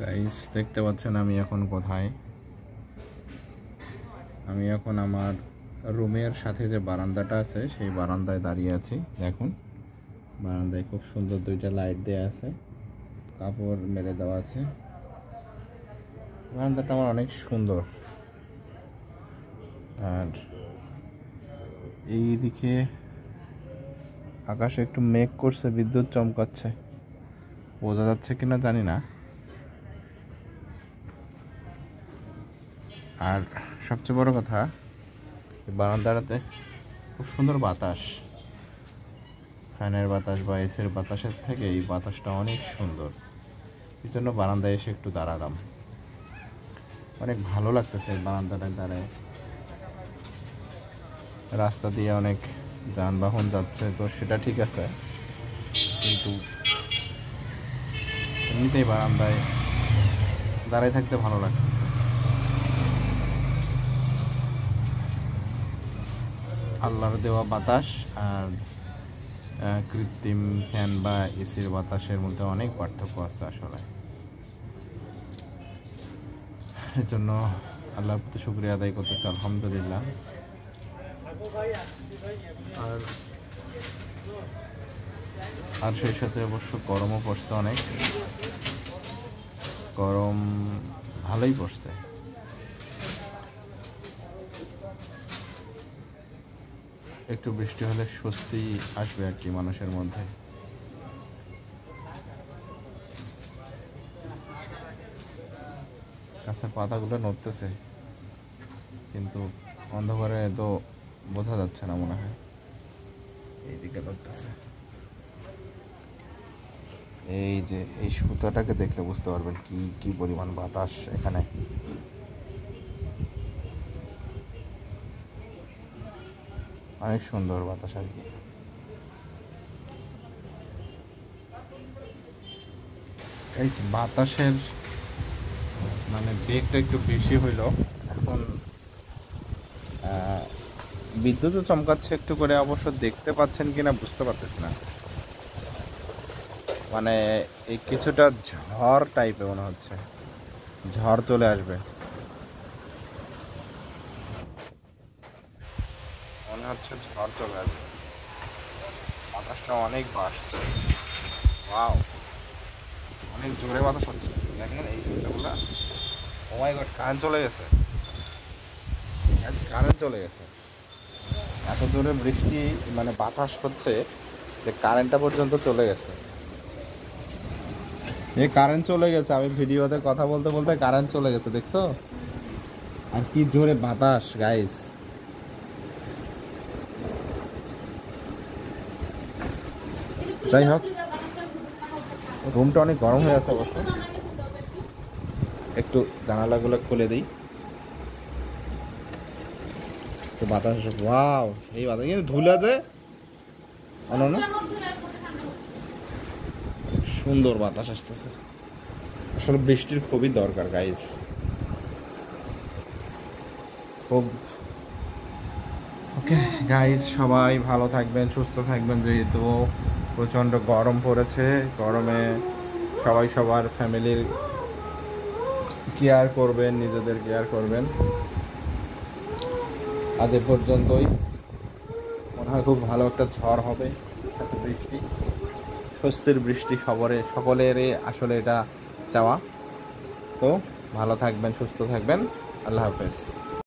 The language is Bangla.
গাইস দেখতে পাচ্ছেন আমি এখন কোথায়। আমি এখন আমার রুমের সাথে যে বারান্দাটা আছে সেই বারান্দায় দাঁড়িয়ে আছি। দেখুন বারান্দায় খুব সুন্দর দুইটা লাইট দেওয়া আছে, কাপড় মেলে দেওয়া আছে। বারান্দাটা আমার অনেক সুন্দর। আর এইদিকে আকাশে একটু মেঘ করছে, বিদ্যুৎ চমকাচ্ছে, বোঝা যাচ্ছে কিনা জানি না। আর সবচেয়ে বড় কথা, বারান্দাটাতে খুব সুন্দর বাতাস, ফ্যানের বাতাস বা এসির বাতাসের থেকে এই বাতাসটা অনেক সুন্দর। এই জন্য বারান্দায় এসে একটু দাঁড়ালাম, অনেক ভালো লাগতেছে বারান্দাটায় দাঁড়ায়। রাস্তা দিয়ে অনেক যানবাহন যাচ্ছে, তো সেটা ঠিক আছে, কিন্তু এমনিতেই বারান্দায় দাঁড়ায় থাকতে ভালো লাগতেছে। আল্লাহর দেওয়া বাতাস আর কৃত্রিম ফ্যান বা এসির বাতাসের মধ্যে অনেক পার্থক্য আছে আসলে। এর জন্য আল্লাহর প্রতি শুকরিয়া আদায় করতেছে, আলহামদুলিল্লাহ। আর সেই সাথে অবশ্য গরমও পড়ছে, অনেক গরম ভালোই পড়ছে। একটু বৃষ্টি হলে স্বস্তি আসবে আর কি মানুষের মধ্যে। গাছের পাতাগুলো নড়তেছে, কিন্তু অন্ধকারে তো বোঝা যাচ্ছে না মনে হয়। এইদিকে নড়তেছে, এই যে এই সুতাটাকে দেখলে বুঝতে পারবেন কি কি পরিমাণ বাতাস এখানে। অনেক সুন্দর বাতাস আর কি। এই বাতাসের মানে বেগটা একটু বেশি হইল। এখন বিদ্যুৎও চমকাচ্ছে একটু করে, অবশ্য দেখতে পাচ্ছেন কিনা বুঝতে পারতেছি না। মানে এই কিছুটা ঝড় টাইপের মনে হচ্ছে, ঝড় চলে আসবে মনে হচ্ছে, ঝড় চলে আসবে। বাতাসটা অনেক বাড়ছে, ওয়াও, অনেক জোরে বাতাস হচ্ছে। দেখেন এই সুতাগুলা, ও মাই গড, কারেন্ট চলে গেছে, কারেন্ট চলে গেছে। এত জোরে বৃষ্টি মানে বাতাস হচ্ছে যে কারেন্টটা পর্যন্ত চলে গেছে। এই কারেন্ট চলে গেছে, আমি ভিডিওতে কথা বলতে বলতে কারেন্ট চলে গেছে, দেখছো? আর কি জোরে বাতাস গাইস। যাই হোক, রুমটা অনেক গরম হয়ে আছে অবশ্য। একটু জানালাগুলো খুলে দিই, তো বাতাস। ওয়াও, এই বাতাস কিন্তু ধুলা যে অনন্য সুন্দর বাতাস আসতেছে। আসলে বৃষ্টির খুবই দরকার গাইস, খুব। ওকে গাইস, সবাই ভালো থাকবেন, সুস্থ থাকবেন। যেহেতু প্রচণ্ড গরম পড়েছে, গরমে সবাই সবার ফ্যামিলির কেয়ার করবেন, নিজেদের কেয়ার করবেন। আজ এ পর্যন্তই। মনে হয় খুব ভালো একটা ঝড় হবে, সাথে বৃষ্টি, স্বস্তির বৃষ্টি সকলেরই আসলে এটা চাওয়া। তো ভালো থাকবেন, সুস্থ থাকবেন, আল্লাহ হাফেজ।